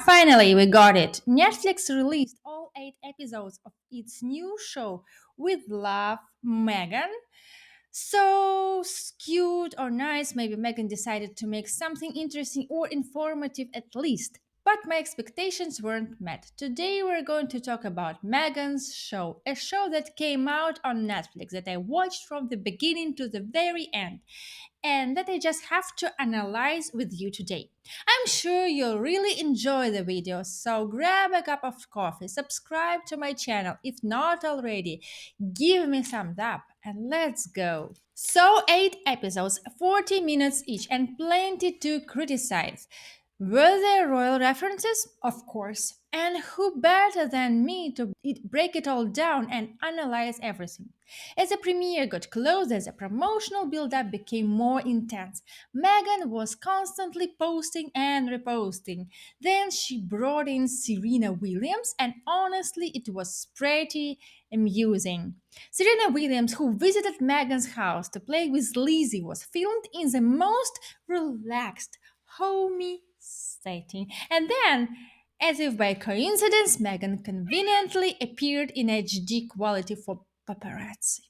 Finally, we got it. Netflix released all 8 episodes of its new show with Love Megan. So cute or nice, maybe Megan decided to make something interesting or informative at least. But my expectations weren't met. Today we're going to talk about Megan's show, a show that came out on Netflix that I watched from the beginning to the very end and that I just have to analyze with you today. I'm sure you'll really enjoy the video, so grab a cup of coffee, subscribe to my channel if not already, give me thumbs up, and let's go. So, 8 episodes, 40 minutes each, and plenty to criticize. Were there royal references? Of course. And who better than me to break it all down and analyze everything? As the premiere got closer, the promotional build-up became more intense. Meghan was constantly posting and reposting. Then she brought in Serena Williams, and honestly, it was pretty amusing. Serena Williams, who visited Meghan's house to play with Lizzie, was filmed in the most relaxed, homey setting. And then, as if by coincidence, Meghan conveniently appeared in HD quality for paparazzi.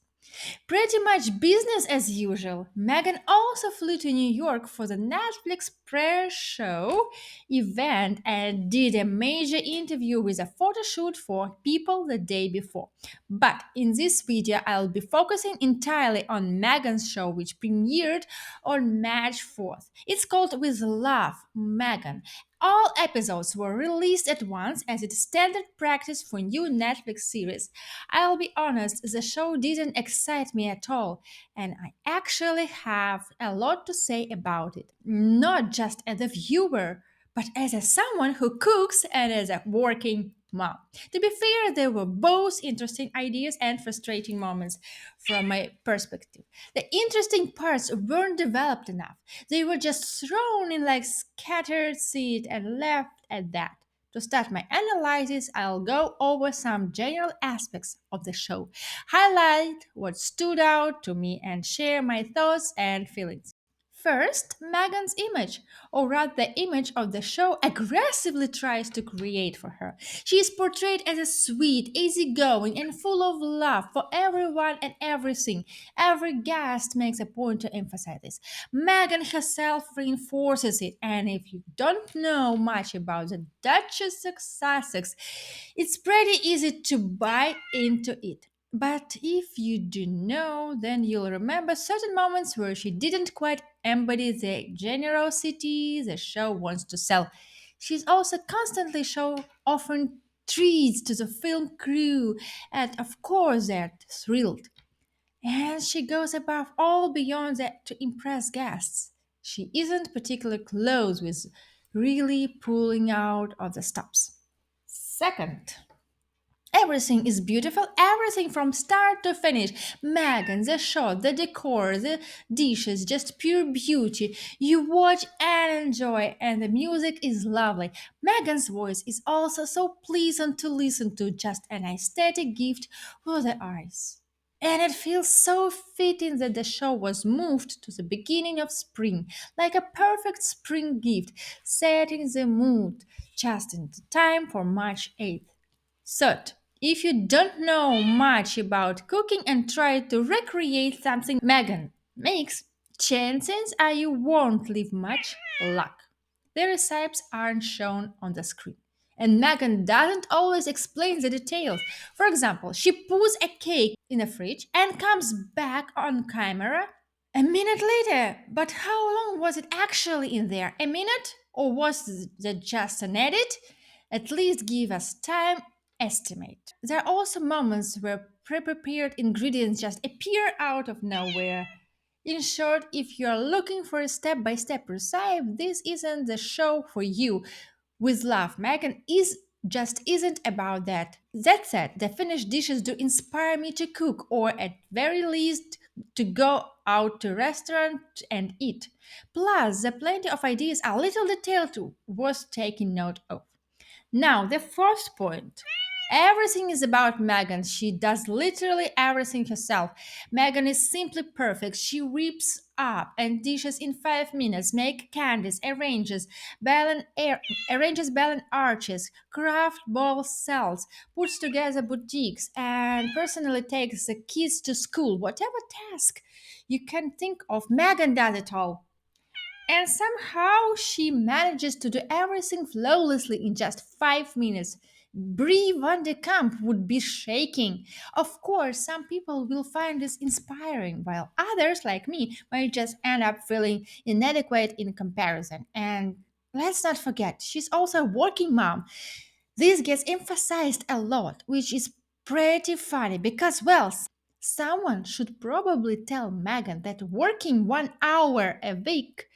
Pretty much business as usual. Meghan also flew to New York for the Netflix prayer show event and did a major interview with a photo shoot for People the day before. But in this video, I'll be focusing entirely on Meghan's show, which premiered on March 4th. It's called With Love, Meghan. All episodes were released at once as it's standard practice for new Netflix series. I'll be honest, the show didn't excite me at all, and I actually have a lot to say about it. Not just as a viewer, but as someone who cooks and as a working mom. To be fair, there were both interesting ideas and frustrating moments from my perspective. The interesting parts weren't developed enough. They were just thrown in like scattered seed and left at that. To start my analysis, I'll go over some general aspects of the show, highlight what stood out to me, and share my thoughts and feelings. First, Megan's image, or rather the image of the show, aggressively tries to create for her. She is portrayed as a sweet, easygoing, and full of love for everyone and everything. Every guest makes a point to emphasize this. Megan herself reinforces it, and if you don't know much about the Duchess of Sussex, it's pretty easy to buy into it. But if you do know, then you'll remember certain moments where she didn't quite embody the generosity the show wants to sell. She's also constantly offering treats to the film crew, and of course they're thrilled. And she goes above all beyond that to impress guests. She isn't particularly close with really pulling out of the stops. Second, everything is beautiful, everything from start to finish. Megan, the shot, the decor, the dishes, just pure beauty. You watch and enjoy, and the music is lovely. Megan's voice is also so pleasant to listen to, just an aesthetic gift for the eyes. And it feels so fitting that the show was moved to the beginning of spring, like a perfect spring gift, setting the mood just in time for March 8th. Third, if you don't know much about cooking and try to recreate something Megan makes, chances are you won't leave much luck. The recipes aren't shown on the screen. And Megan doesn't always explain the details. For example, she puts a cake in the fridge and comes back on camera a minute later. But how long was it actually in there? A minute? Or was that just an edit? At least give us time estimate. There are also moments where pre-prepared ingredients just appear out of nowhere. In short, if you are looking for a step-by-step recipe, this isn't the show for you. With love, Megan is just isn't about that. That said, the finished dishes do inspire me to cook, or at very least to go out to restaurant and eat. Plus, the plenty of ideas are little detailed worth taking note of. Now, the first point. Everything is about Megan. She does literally everything herself. Megan is simply perfect. She rips up and dishes in 5 minutes, make candies, arranges balloon arches, craft ball cells, puts together boutiques, and personally takes the kids to school. Whatever task you can think of, Megan does it all. And somehow she manages to do everything flawlessly in just 5 minutes. Brie Van de Kamp would be shaking. Of course, some people will find this inspiring, while others, like me, might just end up feeling inadequate in comparison. And let's not forget, she's also a working mom. This gets emphasized a lot, which is pretty funny because, well, someone should probably tell Megan that working 1 hour a week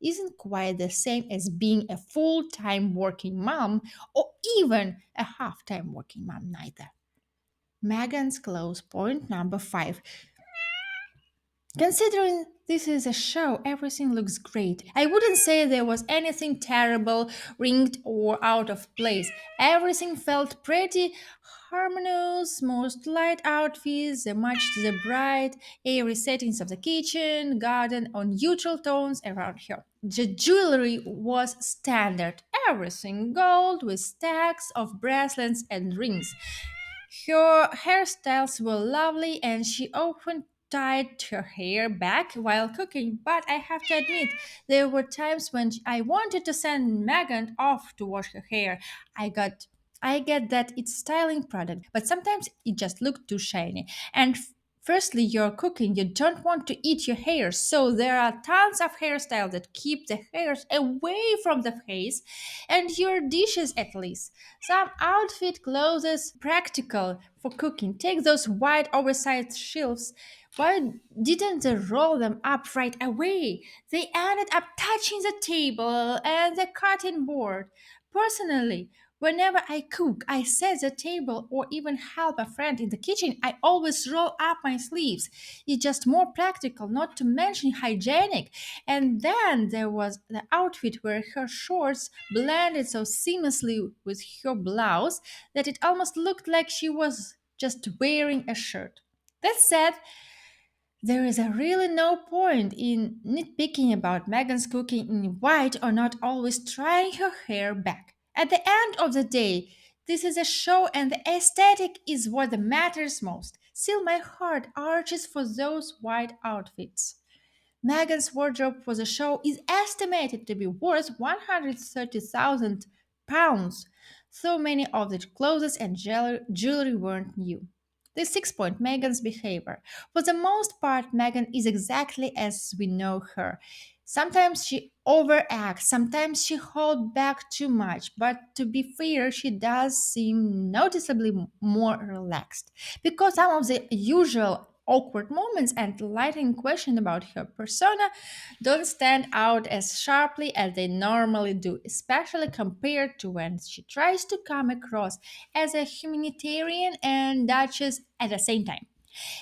isn't quite the same as being a full-time working mom or even a half-time working mom neither. Megan's close point number 5. Considering this is a show, everything looks great. I wouldn't say there was anything terrible, ringed, or out of place. Everything felt pretty harmonious, most light outfits, matched the bright, airy settings of the kitchen, garden, on neutral tones around her. The jewelry was standard, everything gold with stacks of bracelets and rings. Her hairstyles were lovely and she often tied her hair back while cooking, but I have to admit, there were times when I wanted to send Megan off to wash her hair. I got I get that it's styling product, but sometimes it just looked too shiny. And firstly, you're cooking, you don't want to eat your hair, so there are tons of hairstyles that keep the hairs away from the face and your dishes at least. Some outfit clothes practical for cooking. Take those wide oversized shelves. Why didn't they roll them up right away? They ended up touching the table and the cutting board. Personally, whenever I cook, I set the table or even help a friend in the kitchen, I always roll up my sleeves. It's just more practical, not to mention hygienic. And then there was the outfit where her shorts blended so seamlessly with her blouse that it almost looked like she was just wearing a shirt. That said, there is a really no point in nitpicking about Megan's cooking in white or not always trying her hair back. At the end of the day, this is a show and the aesthetic is what matters most. Still, my heart arches for those white outfits. Meghan's wardrobe for the show is estimated to be worth £130,000. So many of the clothes and jewelry weren't new. The 6 point Meghan's behavior. For the most part, Meghan is exactly as we know her. Sometimes she overacts, sometimes she holds back too much, but to be fair, she does seem noticeably more relaxed. Because some of the usual awkward moments and lighting question about her persona don't stand out as sharply as they normally do, especially compared to when she tries to come across as a humanitarian and duchess at the same time.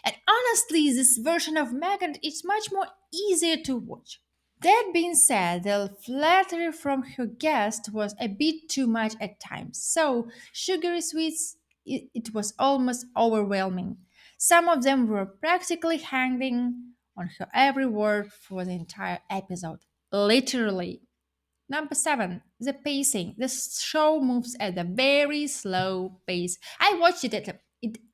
And honestly, this version of Meghan is much more easier to watch. That being said, the flattery from her guest was a bit too much at times. So, sugary sweets, it was almost overwhelming. Some of them were practically hanging on her every word for the entire episode. Literally. Number 7, the pacing. The show moves at a very slow pace. I watched it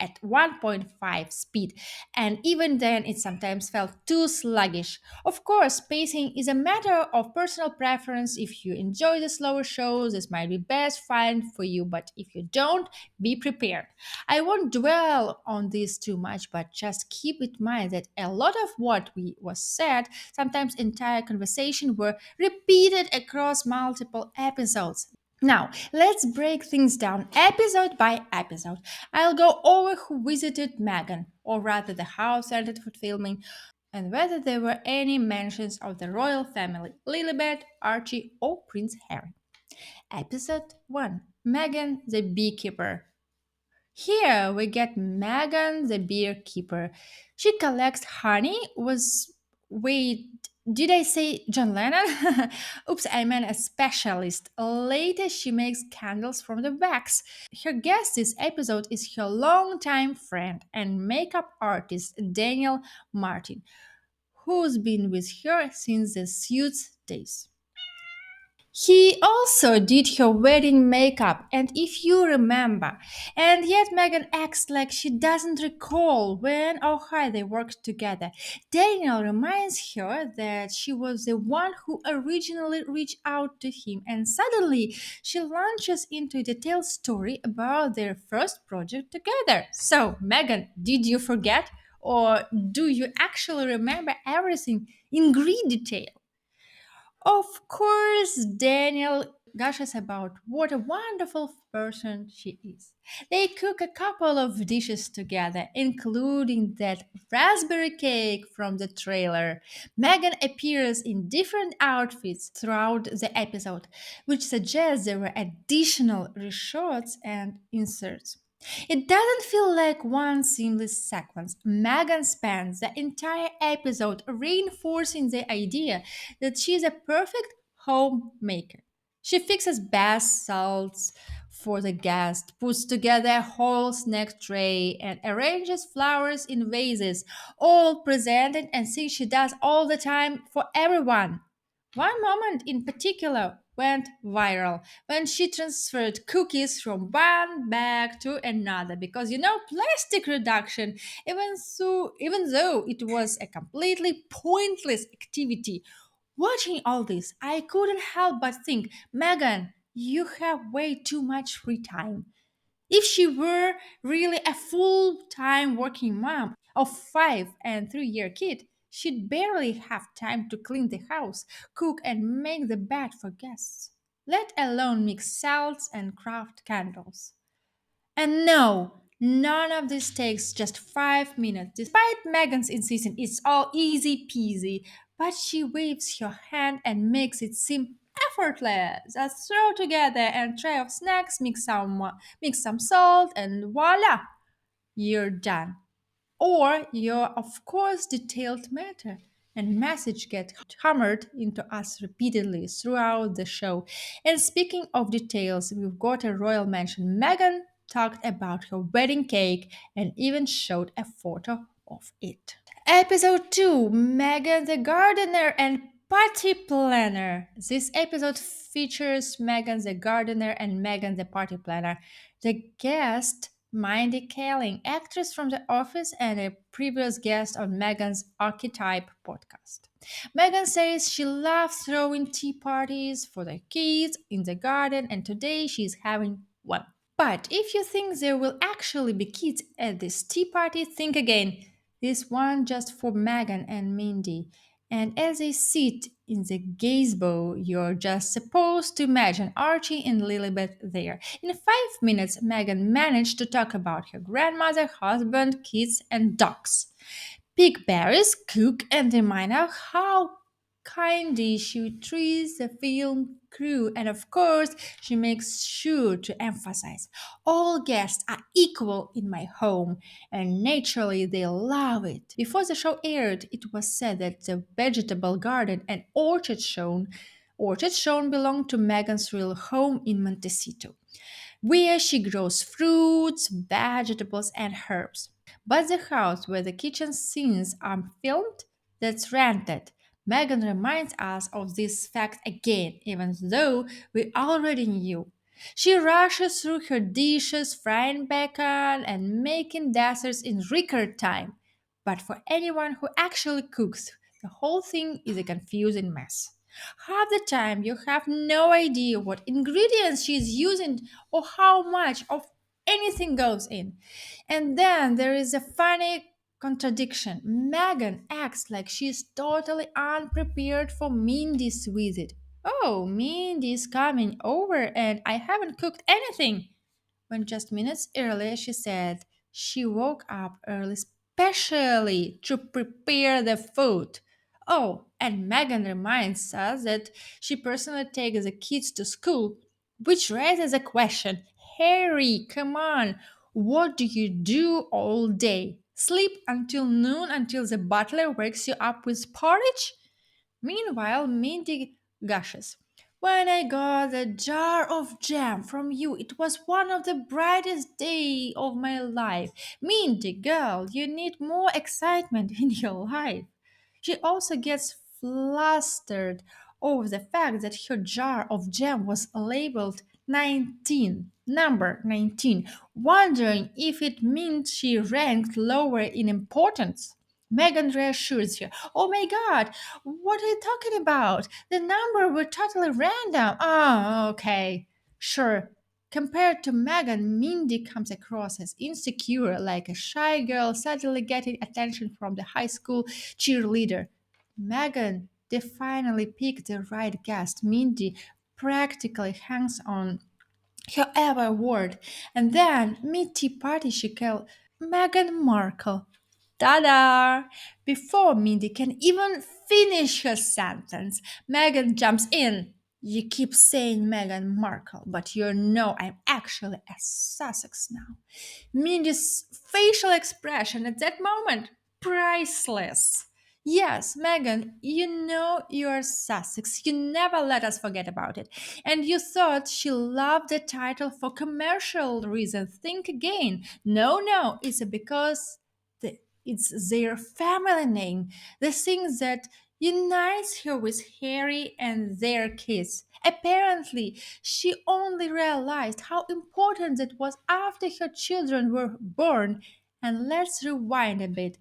at 1.5 speed, and even then it sometimes felt too sluggish. Of course, pacing is a matter of personal preference. If you enjoy the slower shows, this might be best fine for you, but if you don't, be prepared. I won't dwell on this too much, but just keep in mind that a lot of what was said, sometimes entire conversation, were repeated across multiple episodes. Now, let's break things down episode by episode. I'll go over who visited Meghan, or rather the house ended for filming, and whether there were any mentions of the royal family, Lilibet, Archie, or Prince Harry. Episode 1, Meghan the Beekeeper. Here we get Megan the beekeeper. She collects honey. Wait, did I say John Lennon? Oops, I meant a specialist. Later, she makes candles from the wax. Her guest this episode is her longtime friend and makeup artist Daniel Martin, who's been with her since the suit's days. He also did her wedding makeup, and if you remember, and yet Megan acts like she doesn't recall when or how they worked together. Daniel reminds her that she was the one who originally reached out to him, and suddenly she launches into a detailed story about their first project together. So, Megan, did you forget? Or do you actually remember everything in great detail? Of course, Daniel gushes about what a wonderful person she is. They cook a couple of dishes together, including that raspberry cake from the trailer. Megan appears in different outfits throughout the episode, which suggests there were additional reshots and inserts. It doesn't feel like one seamless sequence. Megan spends the entire episode reinforcing the idea that she's a perfect homemaker. She fixes bath salts for the guest, puts together a whole snack tray, and arranges flowers in vases, all presented and things she does all the time for everyone. One moment in particular went viral when she transferred cookies from one bag to another because plastic reduction, even though it was a completely pointless activity. Watching all this, I couldn't help but think, Megan, you have way too much free time. If she were really a full time working mom of 5 and 3 year kid, she'd barely have time to clean the house, cook, and make the bed for guests, let alone mix salads and craft candles. And no, none of this takes just 5 minutes. Despite Megan's insistence, it's all easy peasy, but she waves her hand and makes it seem effortless. Just throw together a tray of snacks, mix some salt, and voila, you're done. Or your, of course, detailed matter and message get hammered into us repeatedly throughout the show. And speaking of details, we've got a royal mention. Meghan talked about her wedding cake and even showed a photo of it. Episode 2, Megan the Gardener and Party Planner. This episode features Megan the Gardener and Megan the Party Planner. The guest, Mindy Kaling, actress from The Office and a previous guest on Megan's Archetype podcast. Megan says she loves throwing tea parties for the kids in the garden, and today she's having one. But if you think there will actually be kids at this tea party, think again. This one just for Megan and Mindy. And as they sit in the gazebo, you're just supposed to imagine Archie and Lilibet there. In 5 minutes, Megan managed to talk about her grandmother, husband, kids, and dogs. Pick berries, cook, and remind her how kindly she treats the film crew. And of course, she makes sure to emphasize all guests are equal in my home, and naturally, they love it. Before the show aired, it was said that the vegetable garden and orchard shown belonged to Megan's real home in Montecito, where she grows fruits, vegetables, and herbs. But the house where the kitchen scenes are filmed, that's rented. Megan reminds us of this fact again, even though we already knew. She rushes through her dishes, frying bacon and making desserts in record time. But for anyone who actually cooks, the whole thing is a confusing mess. Half the time, you have no idea what ingredients she's using or how much of anything goes in. And then there is a funny contradiction. Megan acts like she's totally unprepared for Mindy's visit. Oh, Mindy's coming over and I haven't cooked anything. When just minutes earlier she said she woke up early specially to prepare the food. Oh, and Megan reminds us that she personally takes the kids to school, which raises a question. Harry, come on, what do you do all day? Sleep until noon until the butler wakes you up with porridge? Meanwhile, Mindy gushes. When I got the jar of jam from you, it was one of the brightest days of my life. Mindy, girl, you need more excitement in your life. She also gets flustered over the fact that her jar of jam was labeled 19, number 19, wondering if it meant she ranked lower in importance. Megan reassures her, "Oh my god, what are you talking about? The number were totally random." Oh, okay. Sure. Compared to Megan, Mindy comes across as insecure, like a shy girl suddenly getting attention from the high school cheerleader. Megan, they finally picked the right guest. Mindy practically hangs on her every word. And then, mid tea party, she called Meghan Markle. Ta-da! Before Mindy can even finish her sentence, Megan jumps in. "You keep saying Meghan Markle, but you know I'm actually a Sussex now." Mindy's facial expression at that moment, priceless. "Yes, Megan, you know you're Sussex. You never let us forget about it. And you thought she loved the title for commercial reasons. Think again. No, no, it's because it's their family name. The thing that unites her with Harry and their kids. Apparently, she only realized how important it was after her children were born. And let's rewind a bit.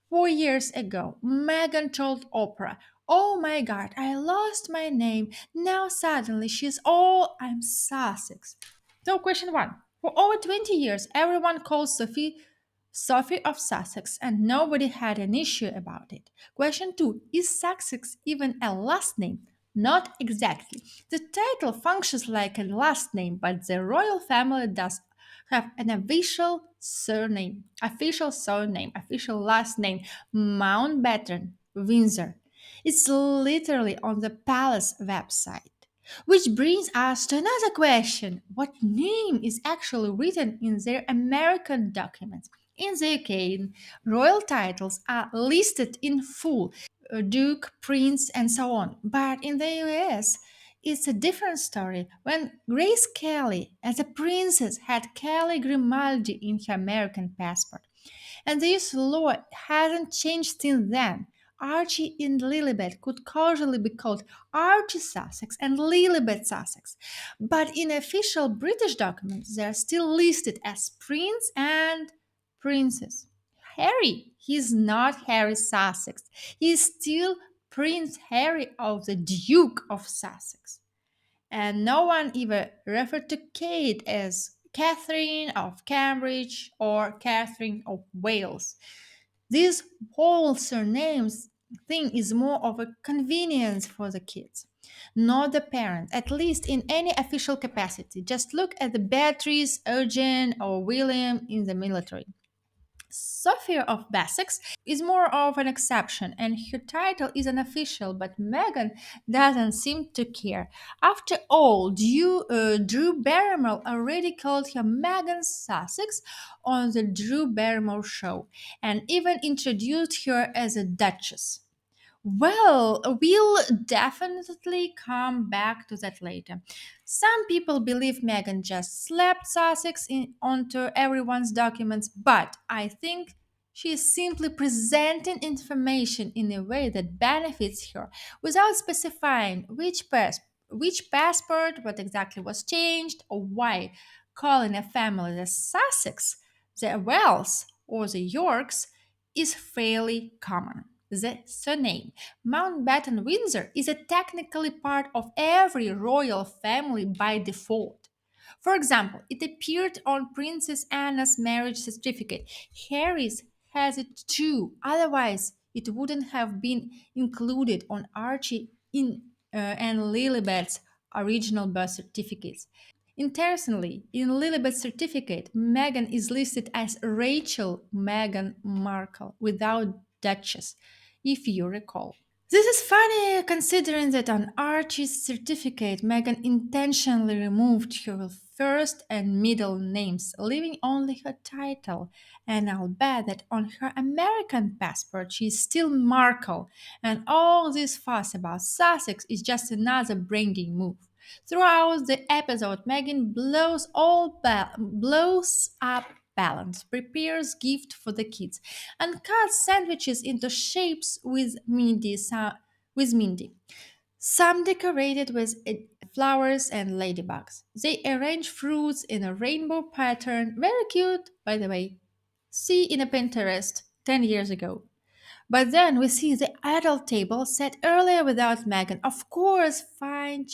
4 years ago, Megan told Oprah, "Oh my god, I lost my name. Now suddenly she's all I'm Sussex." So, question one. For over 20 years, everyone calls Sophie of Sussex, and nobody had an issue about it. Question two. Is Sussex even a last name? Not exactly. The title functions like a last name, but the royal family does have an official last name, Mountbatten, Windsor. It's literally on the palace website. Which brings us to another question. What name is actually written in their American documents? In the UK, royal titles are listed in full, Duke, Prince, and so on. But in the US, it's a different story. When Grace Kelly, as a princess, had Kelly Grimaldi in her American passport. And this law hasn't changed since then. Archie and Lilibet could casually be called Archie Sussex and Lilibet Sussex, but in official British documents they are still listed as Prince and Princess. Harry, he's not Harry Sussex. He's still Prince Harry of the Duke of Sussex. And no one even referred to Kate as Catherine of Cambridge or Catherine of Wales. This whole surnames thing is more of a convenience for the kids, not the parents, at least in any official capacity. Just look at the Beatrice, Eugene, or William in the military. Sophia of Sussex is more of an exception, and her title is unofficial, but Meghan doesn't seem to care. After all, Drew Barrymore already called her Meghan Sussex on the Drew Barrymore show, and even introduced her as a Duchess. Well, we'll definitely come back to that later. Some people believe Meghan just slapped Sussex onto everyone's documents, but I think she is simply presenting information in a way that benefits her without specifying which passport, what exactly was changed, or why. Calling a family the Sussex, the Wells, or the Yorks is fairly common. The surname Mountbatten Windsor is a technically part of every royal family by default. For example, it appeared on Princess Anna's marriage certificate. Harry's has it too. Otherwise, it wouldn't have been included on Archie and Lilibet's original birth certificates. Interestingly, in Lilibet's certificate, Meghan is listed as Rachel Meghan Markle without Duchess, if you recall. This is funny considering that on Archie's certificate, Meghan intentionally removed her first and middle names, leaving only her title. And I'll bet that on her American passport, she's still Markle. And all this fuss about Sussex is just another branding move. Throughout the episode, Meghan blows up balance, prepares gift for the kids, and cuts sandwiches into shapes with Mindy. Some decorated with flowers and ladybugs. They arrange fruits in a rainbow pattern. Very cute, by the way. See in a Pinterest 10 years ago. But then we see the adult table set earlier without Megan. Of course, fine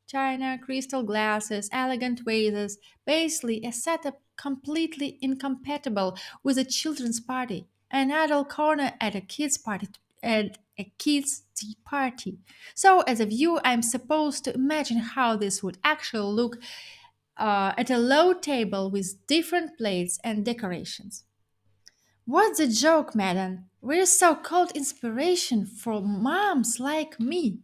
china, crystal glasses, elegant vases, basically a setup completely incompatible with a children's party. An adult corner at a kids' party at a kids' tea party. So, as a viewer, I'm supposed to imagine how this would actually look at a low table with different plates and decorations. What's the joke, madam? We're so called inspiration for moms like me.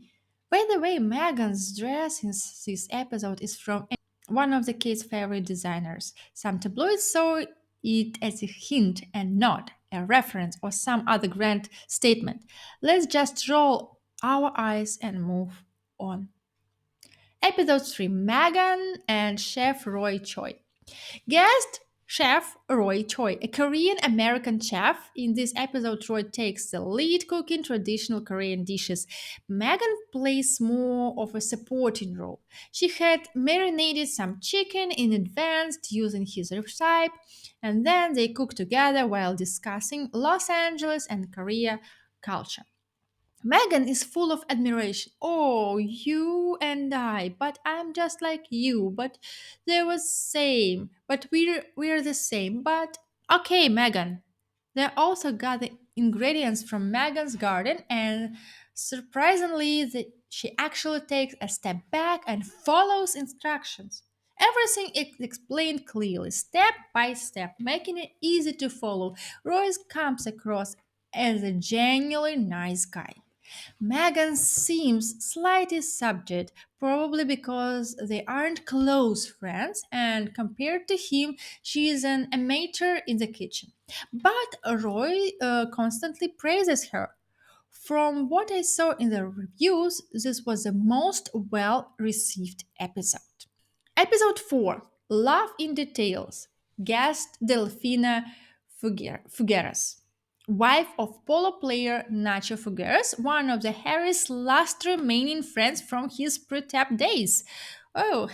By the way, Megan's dress in this episode is from one of the kids' favorite designers. Some tabloids saw it as a hint and not a reference or some other grand statement. Let's just roll our eyes and move on. Episode 3, Megan and Chef Roy Choi. Guest chef Roy Choi, a Korean American chef. In this episode, Roy takes the lead cooking traditional Korean dishes. Megan plays more of a supporting role. She had marinated some chicken in advance using his recipe, and then they cook together while discussing Los Angeles and Korea culture. Megan is full of admiration. Oh, you and I, but I'm just like you, but they were same, but we're the same. But okay, Megan. They also got the ingredients from Megan's garden, and surprisingly, she actually takes a step back and follows instructions. Everything is explained clearly, step by step, making it easy to follow. Royce comes across as a genuinely nice guy. Megan seems slightly subdued, probably because they aren't close friends, and compared to him, she is an amateur in the kitchen. But Roy constantly praises her. From what I saw in the reviews, this was the most well received episode. Episode 4, Love in Details. Guest Delfina Figueras, wife of polo player Nacho Figueras, one of the Harry's last remaining friends from his prep days. Oh,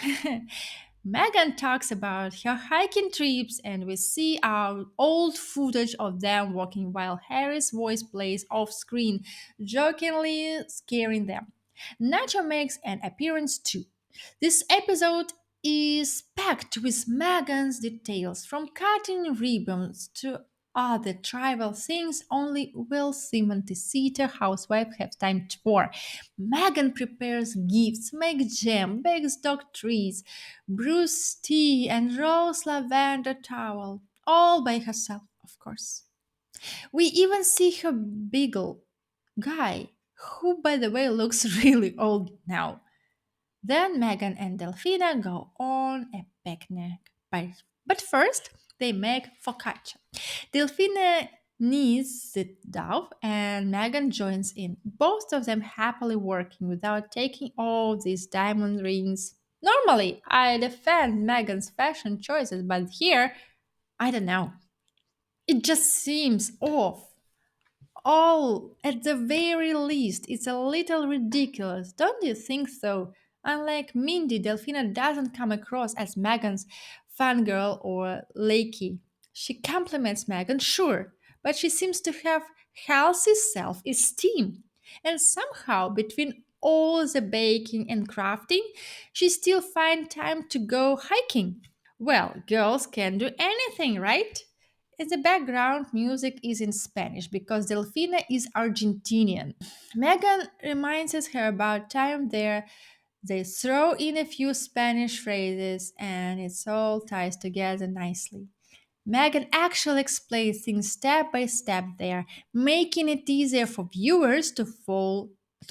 Megan talks about her hiking trips, and we see our old footage of them walking while Harry's voice plays off screen, jokingly scaring them. Nacho makes an appearance too. This episode is packed with Megan's details, from cutting ribbons to other trivial things only wealthy Montecito housewife have time for. Megan prepares gifts, makes jam, bakes dog treats, brews tea, and rolls lavender towel, all by herself, of course. We even see her beagle, Guy, who, by the way, looks really old now. Then Megan and Delphina go on a picnic. But first, they make focaccia. Delphina kneads the dough and Megan joins in, both of them happily working without taking all these diamond rings. Normally, I defend Megan's fashion choices, but here, I don't know. It just seems off. Oh, at the very least, it's a little ridiculous, don't you think so? Unlike Mindy, Delphina doesn't come across as Megan's fangirl or lakey. She compliments Megan, sure, but she seems to have healthy self esteem. And somehow, between all the baking and crafting, she still finds time to go hiking. Well, girls can do anything, right? In the background, music is in Spanish because Delfina is Argentinian. Megan reminds us her about time there. They throw in a few Spanish phrases and it all ties together nicely. Megan actually explains things step by step there, making it easier for viewers to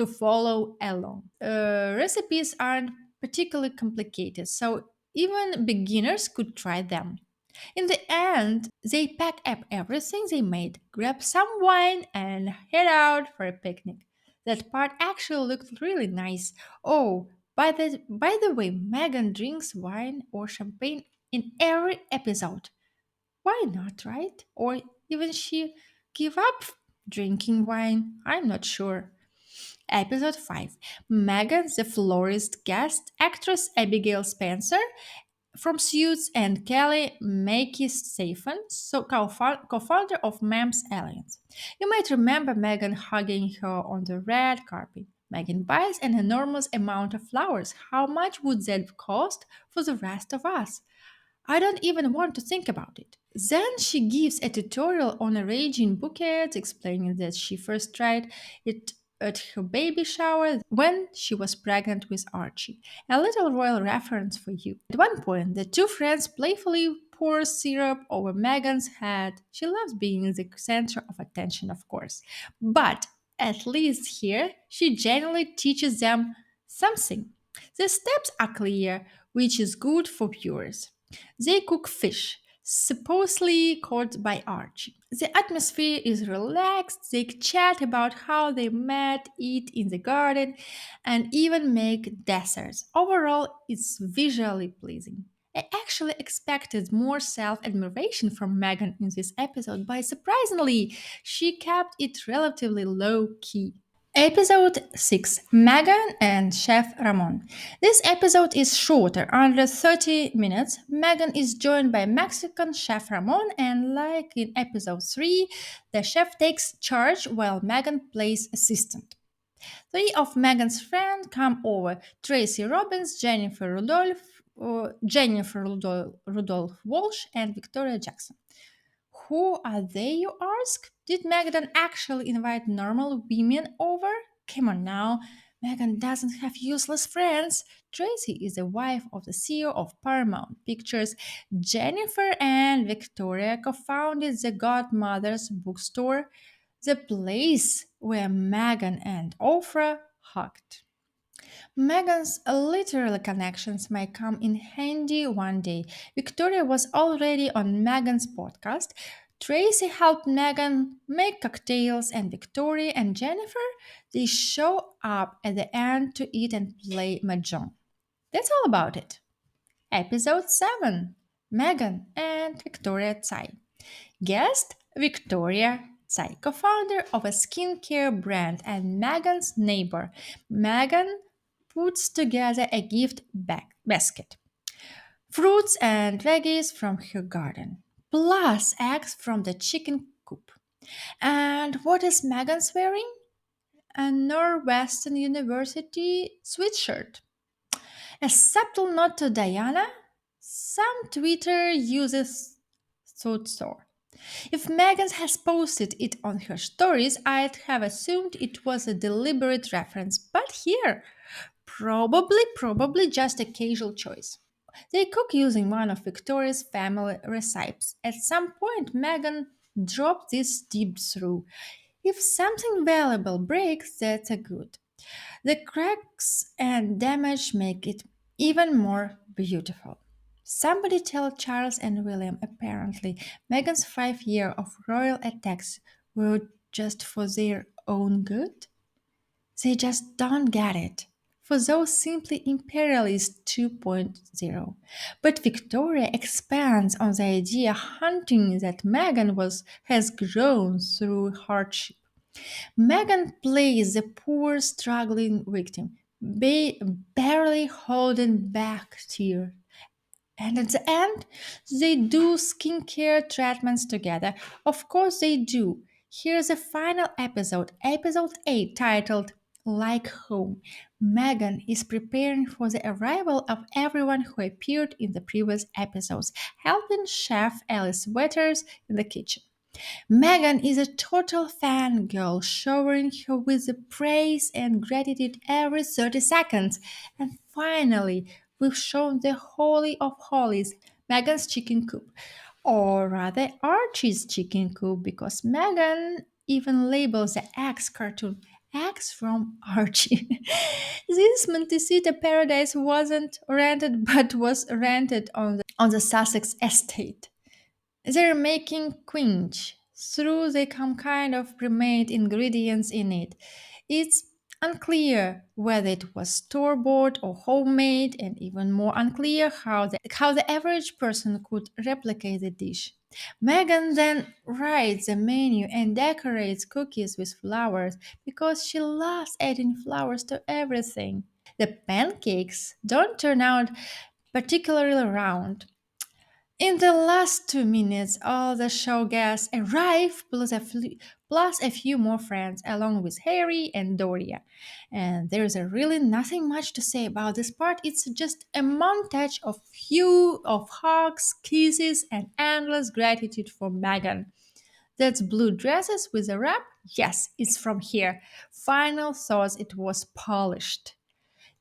follow along. Recipes aren't particularly complicated, so even beginners could try them. In the end, they pack up everything they made, grab some wine, and head out for a picnic. That part actually looked really nice. Oh, by the way, Megan drinks wine or champagne in every episode. Why not, right? Or even she give up drinking wine? I'm not sure. Episode 5. Megan, the florist guest, actress Abigail Spencer from Suits, and Kelly Mackey Safan, so co-founder of Mems Alliance. You might remember Megan hugging her on the red carpet. Megan buys an enormous amount of flowers. How much would that cost for the rest of us? I don't even want to think about it. Then she gives a tutorial on arranging bouquets, explaining that she first tried it at her baby shower when she was pregnant with Archie. A little royal reference for you. At one point, the two friends playfully pour syrup over Megan's head. She loves being the center of attention, of course. But at least here, she genuinely teaches them something. The steps are clear, which is good for viewers. They cook fish, supposedly caught by Archie. The atmosphere is relaxed, they chat about how they met, eat in the garden, and even make desserts. Overall, it's visually pleasing. I actually expected more self admiration from Megan in this episode, but surprisingly, she kept it relatively low key. Episode 6, Megan and Chef Ramon. This episode is shorter, under 30 minutes. Megan is joined by Mexican Chef Ramon, and like in episode 3, the chef takes charge while Megan plays assistant. Three of Megan's friends come over: Tracy Robbins, Rudolph Walsh, and Victoria Jackson. Who are they, you ask? Did Megan actually invite normal women over? Come on now. Megan doesn't have useless friends. Tracy is the wife of the CEO of Paramount Pictures. Jennifer and Victoria co founded the Godmother's bookstore, the place where Megan and Oprah hugged. Megan's literary connections might come in handy one day. Victoria was already on Megan's podcast. Tracy helped Megan make cocktails, and Victoria and Jennifer, they show up at the end to eat and play mahjong. That's all about it. Episode 7, Megan and Victoria Tsai. Guest Victoria Tsai, co founder of a skincare brand and Megan's neighbor. Megan puts together a basket: fruits and veggies from her garden, plus eggs from the chicken coop. And what is Megan's wearing? A Northwestern University sweatshirt. A subtle nod to Diana? Some Twitter users thought so. If Megan has posted it on her stories, I'd have assumed it was a deliberate reference. But here, probably just a casual choice. They cook using one of Victoria's family recipes. At some point, Megan dropped this deep through. If something valuable breaks, that's a good. The cracks and damage make it even more beautiful. Somebody tell Charles and William apparently Meghan's 5 year of royal attacks were just for their own good? They just don't get it. For those simply imperialist 2.0. But Victoria expands on the idea hunting that Meghan has grown through hardship. Megan plays the poor, struggling victim, barely holding back tears. And at the end, they do skincare treatments together. Of course, they do. Here's the final episode 8, titled Like Home. Megan is preparing for the arrival of everyone who appeared in the previous episodes, helping Chef Alice Waters in the kitchen. Megan is a total fangirl, showering her with the praise and gratitude every 30 seconds. And finally, we've shown the Holy of Holies, Megan's chicken coop. Or rather, Archie's chicken coop, because Megan even labels the X cartoon X from Archie. This Montecito paradise wasn't rented but was rented on the Sussex estate. They're making quince through the some kind of pre-made ingredients in it. It's Unclear whether it was store bought or homemade, and even more unclear how the average person could replicate the dish. Megan then writes the menu and decorates cookies with flowers because she loves adding flowers to everything. The pancakes don't turn out particularly round. In the last 2 minutes, all the show guests arrive, plus a few more friends, along with Harry and Doria. And there's really nothing much to say about this part. It's just a montage of hugs, kisses, and endless gratitude for Meghan. That's blue dresses with a wrap? Yes, it's from here. Final thoughts, it was polished.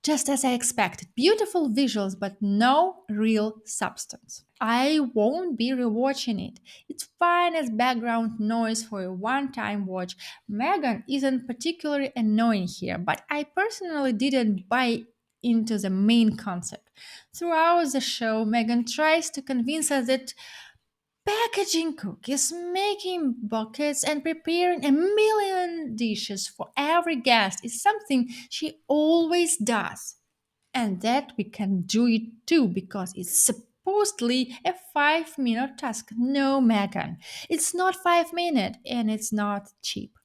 Just as I expected, beautiful visuals but no real substance. I won't be rewatching it. It's fine as background noise for a one time watch. Megan isn't particularly annoying here, but I personally didn't buy into the main concept. Throughout the show, Megan tries to convince us that packaging cookies, making buckets, and preparing a million dishes for every guest is something she always does. And that we can do it too because it's supposedly a 5 minute task. No, Megan, it's not 5 minutes and it's not cheap.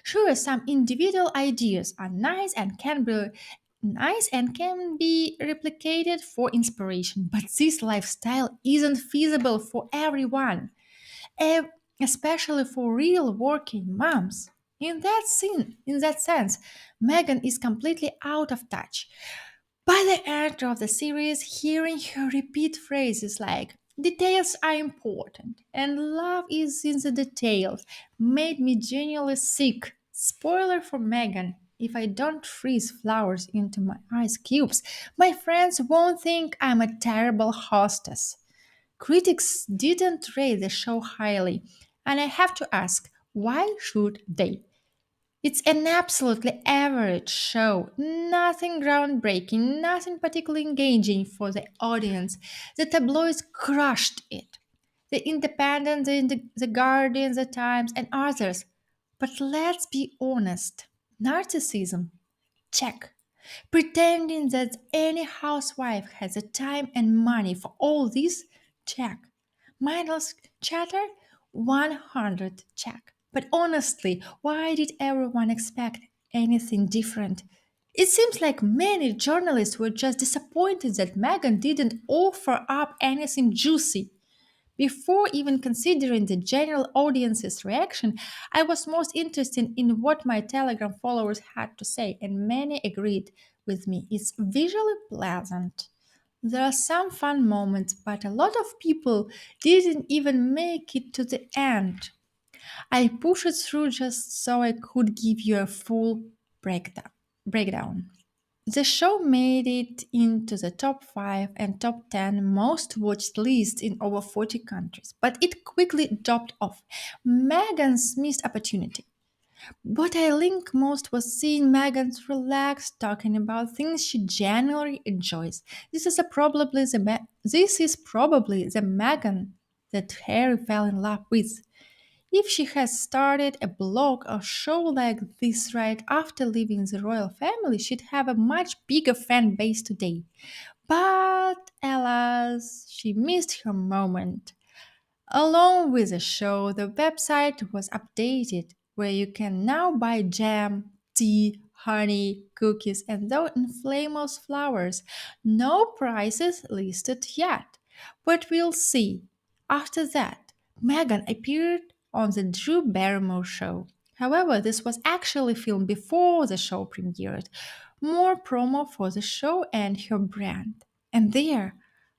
Sure, some individual ideas are nice and can be replicated for inspiration, but this lifestyle isn't feasible for everyone, eh, especially for real working moms. In that sense, Megan is completely out of touch. By the end of the series, hearing her repeat phrases like details are important and love is in the details made me genuinely sick. Spoiler for Megan: if I don't freeze flowers into my ice cubes, my friends won't think I'm a terrible hostess. Critics didn't rate the show highly, and I have to ask, why should they? It's an absolutely average show. Nothing groundbreaking, nothing particularly engaging for the audience. The tabloids crushed it. The Independent, the Guardian, the Times, and others. But let's be honest. Narcissism? Check. Pretending that any housewife has the time and money for all this? Check. Mindless chatter? 100 check. But honestly, why did everyone expect anything different? It seems like many journalists were just disappointed that Meghan didn't offer up anything juicy. Before even considering the general audience's reaction, I was most interested in what my Telegram followers had to say, and many agreed with me. It's visually pleasant. There are some fun moments, but a lot of people didn't even make it to the end. I pushed it through just so I could give you a full breakdown. The show made it into the top 5 and top 10 most watched lists in over 40 countries, but it quickly dropped off. Megan's missed opportunity. What I linked most was seeing Megan relaxed, talking about things she genuinely enjoys. This is probably the Megan that Harry fell in love with. If she had started a blog or show like this right after leaving the royal family, she'd have a much bigger fan base today. But alas, she missed her moment. Along with the show, the website was updated where you can now buy jam, tea, honey, cookies, and those infamous flowers. No prices listed yet, but we'll see. After that, Meghan appeared on the Drew Barrymore show. However, this was actually filmed before the show premiered. More promo for the show and her brand. And there,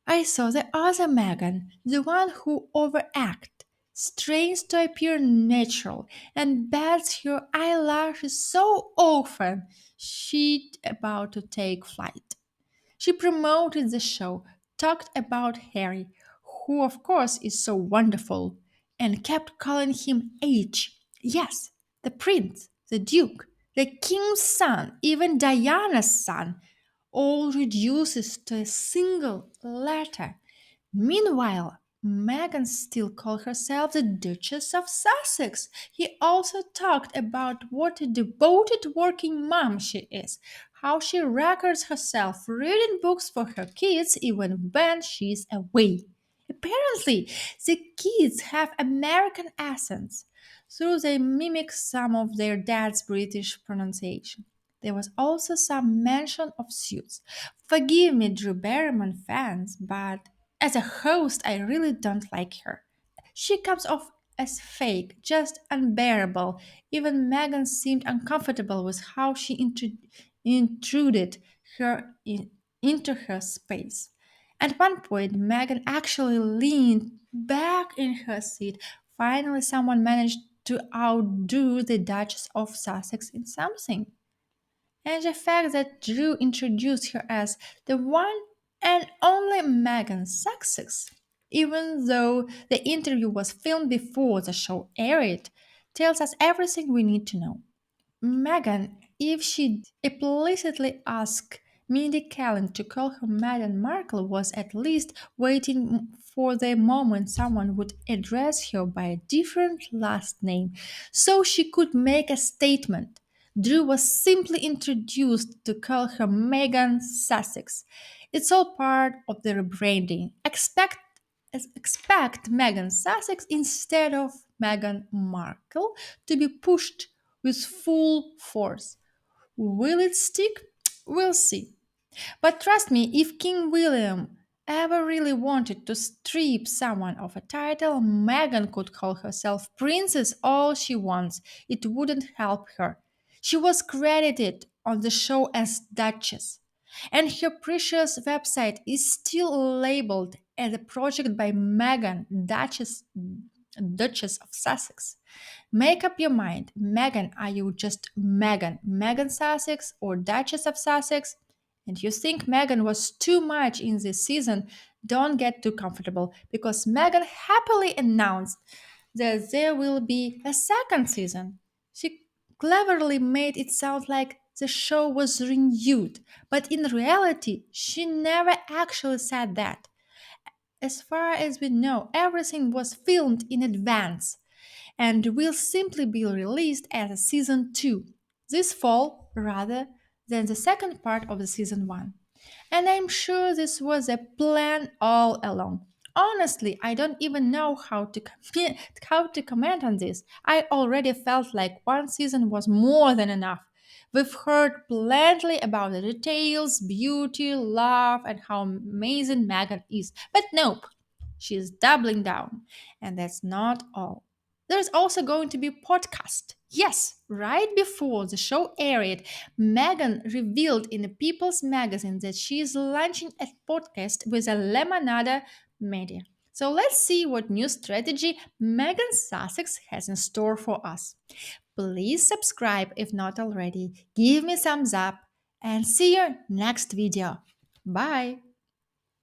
I saw the other Megan, the one who overacts, strains to appear natural, and bats her eyelashes so often she'd about to take flight. She promoted the show, talked about Harry, who of course is so wonderful, and kept calling him H. Yes, the prince, the duke, the king's son, even Diana's son, all reduces to a single letter. Meanwhile, Meghan still called herself the Duchess of Sussex. He also talked about what a devoted working mom she is, how she records herself reading books for her kids even when she's away. Apparently, the kids have American accents, so they mimic some of their dad's British pronunciation. There was also some mention of suits. Forgive me, Drew Barrymore fans, but as a host, I really don't like her. She comes off as fake, just unbearable. Even Megan seemed uncomfortable with how she intruded into her space. At one point, Megan actually leaned back in her seat. Finally, someone managed to outdo the Duchess of Sussex in something. And the fact that Drew introduced her as the one and only Meghan Sussex, even though the interview was filmed before the show aired, tells us everything we need to know. Meghan, if she implicitly asked Mindy Kaling to call her Meghan Markle, was at least waiting for the moment someone would address her by a different last name so she could make a statement. Drew was simply introduced to call her Meghan Sussex. It's all part of the rebranding. Expect Meghan Sussex instead of Meghan Markle to be pushed with full force. Will it stick? We'll see. But trust me, if King William ever really wanted to strip someone of a title, Meghan could call herself princess all she wants. It wouldn't help her. She was credited on the show as Duchess, and her precious website is still labeled as a project by Meghan, Duchess of Sussex. Make up your mind. Meghan, are you just Meghan? Meghan Sussex or Duchess of Sussex? And you think Meghan was too much in this season? Don't get too comfortable because Meghan happily announced that there will be a second season. She cleverly made it sound like the show was renewed, but in reality, she never actually said that. As far as we know, everything was filmed in advance and will simply be released as a season 2 this fall rather than the second part of the season 1. And I'm sure this was a plan all along. Honestly, I don't even know how to comment on this. I already felt like one season was more than enough. We've heard plenty about the details, beauty, love, and how amazing Megan is. But nope, she's doubling down. And that's not all. There's also going to be a podcast. Yes, right before the show aired, Megan revealed in the People's Magazine that she is launching a podcast with a Lemonada Media. So let's see what new strategy Megan Sussex has in store for us. Please subscribe if not already, give me thumbs up, and see you next video. Bye!